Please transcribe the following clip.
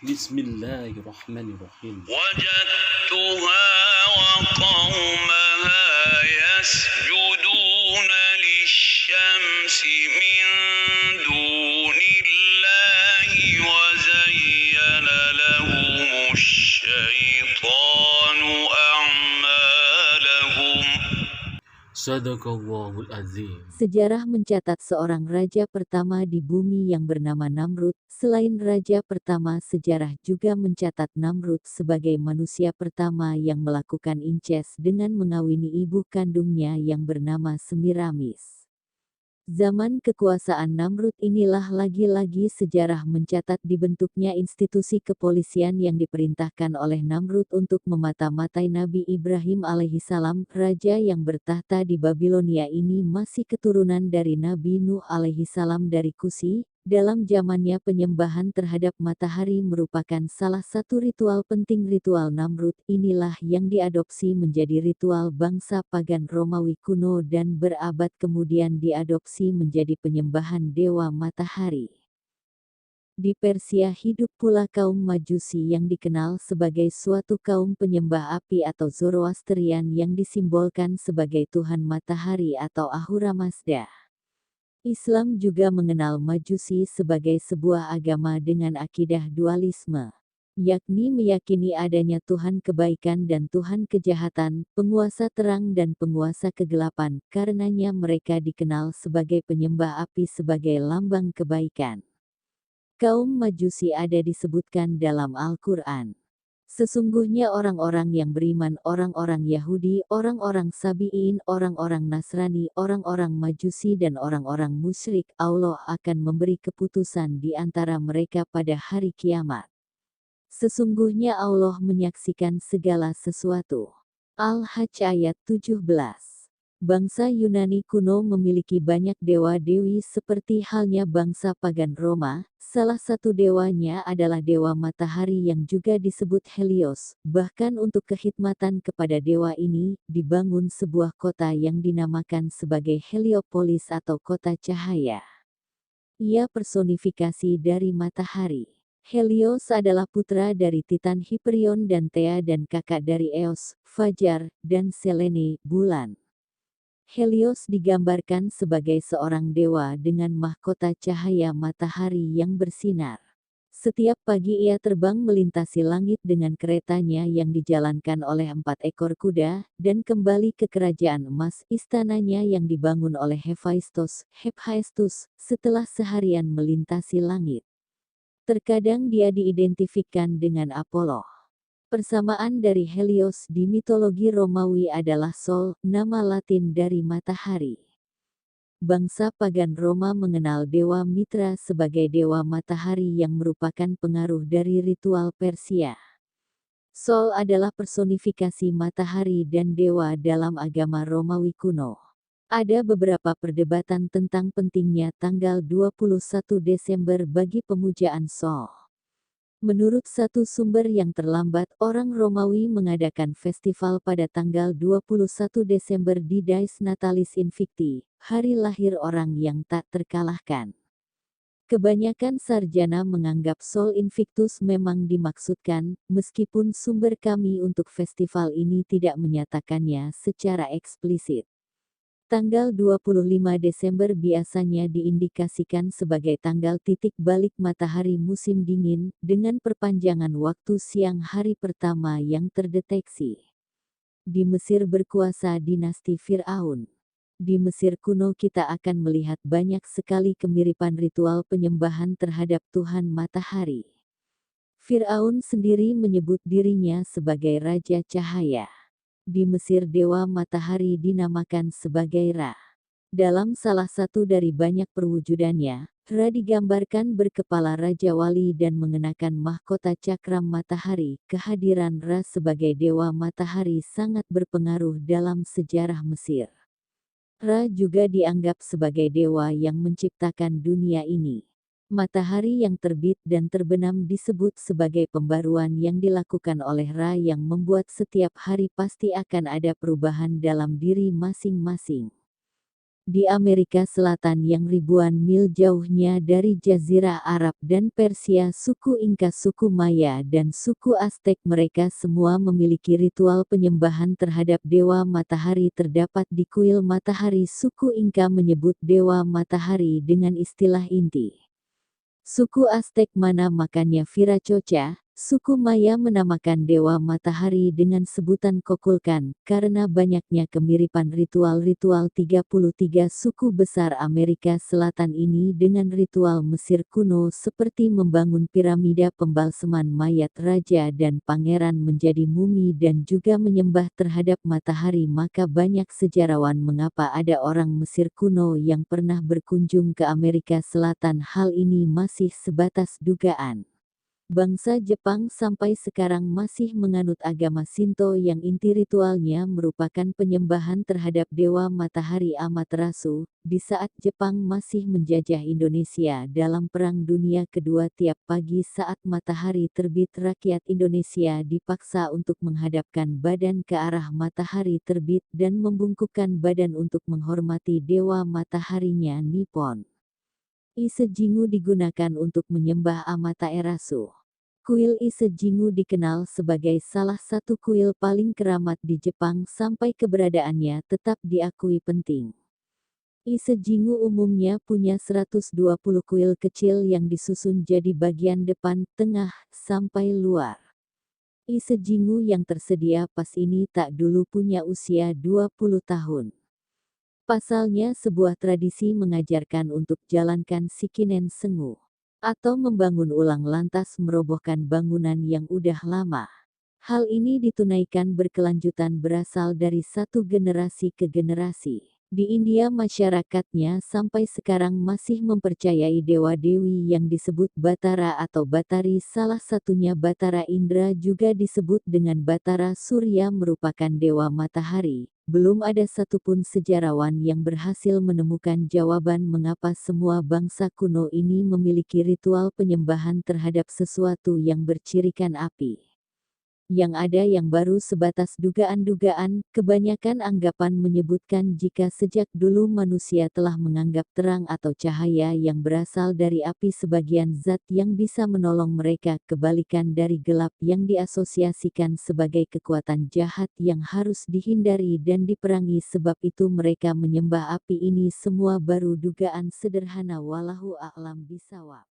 Bismillahirrahmanirrahim. وجدتها وقومها يسجدون للشمس من دون الله وزين لهم الشيطان أعمالهم. Sadaqallahul azim. Sejarah mencatat seorang raja pertama di bumi yang bernama Namrud. Selain raja pertama, sejarah juga mencatat Namrud sebagai manusia pertama yang melakukan incest dengan mengawini ibu kandungnya yang bernama Semiramis. Zaman kekuasaan Namrud inilah lagi-lagi sejarah mencatat dibentuknya institusi kepolisian yang diperintahkan oleh Namrud untuk memata-matai Nabi Ibrahim alaihissalam. Raja yang bertahta di Babilonia ini masih keturunan dari Nabi Nuh alaihissalam dari Kusi. Dalam zamannya penyembahan terhadap matahari merupakan salah satu ritual penting. Ritual Namrud inilah yang diadopsi menjadi ritual bangsa pagan Romawi kuno dan berabad kemudian diadopsi menjadi penyembahan dewa matahari. Di Persia hidup pula kaum Majusi yang dikenal sebagai suatu kaum penyembah api atau Zoroastrian yang disimbolkan sebagai Tuhan matahari atau Ahura Mazda. Islam juga mengenal Majusi sebagai sebuah agama dengan akidah dualisme, yakni meyakini adanya Tuhan kebaikan dan Tuhan kejahatan, penguasa terang dan penguasa kegelapan. Karenanya mereka dikenal sebagai penyembah api sebagai lambang kebaikan. Kaum Majusi ada disebutkan dalam Al-Quran. Sesungguhnya orang-orang yang beriman, orang-orang Yahudi, orang-orang Sabi'in, orang-orang Nasrani, orang-orang Majusi dan orang-orang musyrik, Allah akan memberi keputusan di antara mereka pada hari kiamat. Sesungguhnya Allah menyaksikan segala sesuatu. Al-Hajj ayat 17. Bangsa Yunani kuno memiliki banyak dewa-dewi seperti halnya bangsa pagan Roma. Salah satu dewanya adalah dewa matahari yang juga disebut Helios. Bahkan untuk kekhidmatan kepada dewa ini, dibangun sebuah kota yang dinamakan sebagai Heliopolis atau kota cahaya. Ia personifikasi dari matahari. Helios adalah putra dari Titan Hyperion dan Thea dan kakak dari Eos, Fajar, dan Selene, bulan. Helios digambarkan sebagai seorang dewa dengan mahkota cahaya matahari yang bersinar. Setiap pagi ia terbang melintasi langit dengan keretanya yang dijalankan oleh 4 ekor kuda, dan kembali ke kerajaan emas istananya yang dibangun oleh Hephaestus, setelah seharian melintasi langit. Terkadang dia diidentifikkan dengan Apollo. Persamaan dari Helios di mitologi Romawi adalah Sol, nama Latin dari matahari. Bangsa pagan Roma mengenal dewa Mitra sebagai dewa matahari yang merupakan pengaruh dari ritual Persia. Sol adalah personifikasi matahari dan dewa dalam agama Romawi kuno. Ada beberapa perdebatan tentang pentingnya tanggal 21 Desember bagi pemujaan Sol. Menurut satu sumber yang terlambat, orang Romawi mengadakan festival pada tanggal 21 Desember di Dies Natalis Invicti, hari lahir orang yang tak terkalahkan. Kebanyakan sarjana menganggap Sol Invictus memang dimaksudkan, meskipun sumber kami untuk festival ini tidak menyatakannya secara eksplisit. Tanggal 25 Desember biasanya diindikasikan sebagai tanggal titik balik matahari musim dingin, dengan perpanjangan waktu siang hari pertama yang terdeteksi. Di Mesir berkuasa dinasti Fir'aun. Di Mesir kuno kita akan melihat banyak sekali kemiripan ritual penyembahan terhadap Tuhan matahari. Fir'aun sendiri menyebut dirinya sebagai Raja Cahaya. Di Mesir dewa matahari dinamakan sebagai Ra. Dalam salah satu dari banyak perwujudannya, Ra digambarkan berkepala Raja Wali dan mengenakan mahkota cakram matahari. Kehadiran Ra sebagai dewa matahari sangat berpengaruh dalam sejarah Mesir. Ra juga dianggap sebagai dewa yang menciptakan dunia ini. Matahari yang terbit dan terbenam disebut sebagai pembaruan yang dilakukan oleh Ra yang membuat setiap hari pasti akan ada perubahan dalam diri masing-masing. Di Amerika Selatan yang ribuan mil jauhnya dari Jazirah Arab dan Persia, suku Inka, suku Maya, dan suku Aztec mereka semua memiliki ritual penyembahan terhadap dewa matahari terdapat di kuil matahari. Suku Inka menyebut dewa matahari dengan istilah inti. Suku Aztec menamakannya Viracocha, suku Maya menamakan dewa matahari dengan sebutan Kukulkan, karena banyaknya kemiripan ritual-ritual 33 suku besar Amerika Selatan ini dengan ritual Mesir kuno seperti membangun piramida pembalseman mayat raja dan pangeran menjadi mumi dan juga menyembah terhadap matahari. Maka banyak sejarawan mengapa ada orang Mesir kuno yang pernah berkunjung ke Amerika Selatan. Hal ini masih sebatas dugaan. Bangsa Jepang sampai sekarang masih menganut agama Shinto yang inti ritualnya merupakan penyembahan terhadap dewa matahari Amaterasu. Di saat Jepang masih menjajah Indonesia dalam Perang Dunia Kedua, tiap pagi saat matahari terbit rakyat Indonesia dipaksa untuk menghadapkan badan ke arah matahari terbit dan membungkukkan badan untuk menghormati dewa mataharinya Nippon. Ise Jingu digunakan untuk menyembah Amaterasu. Kuil Ise Jingu dikenal sebagai salah satu kuil paling keramat di Jepang sampai keberadaannya tetap diakui penting. Ise Jingu umumnya punya 120 kuil kecil yang disusun jadi bagian depan, tengah, sampai luar. Ise Jingu yang tersedia pas ini tak dulu punya usia 20 tahun. Pasalnya sebuah tradisi mengajarkan untuk jalankan Shikinen Sengu, atau membangun ulang lantas merobohkan bangunan yang udah lama. Hal ini ditunaikan berkelanjutan berasal dari satu generasi ke generasi. Di India masyarakatnya sampai sekarang masih mempercayai dewa-dewi yang disebut Batara atau Batari, salah satunya Batara Indra juga disebut dengan Batara Surya merupakan dewa matahari. Belum ada satupun sejarawan yang berhasil menemukan jawaban mengapa semua bangsa kuno ini memiliki ritual penyembahan terhadap sesuatu yang bercirikan api. Yang ada yang baru sebatas dugaan-dugaan. Kebanyakan anggapan menyebutkan jika sejak dulu manusia telah menganggap terang atau cahaya yang berasal dari api sebagian zat yang bisa menolong mereka, kebalikan dari gelap yang diasosiasikan sebagai kekuatan jahat yang harus dihindari dan diperangi. Sebab itu mereka menyembah api. Ini semua baru dugaan sederhana, wallahu a'lam bishawab.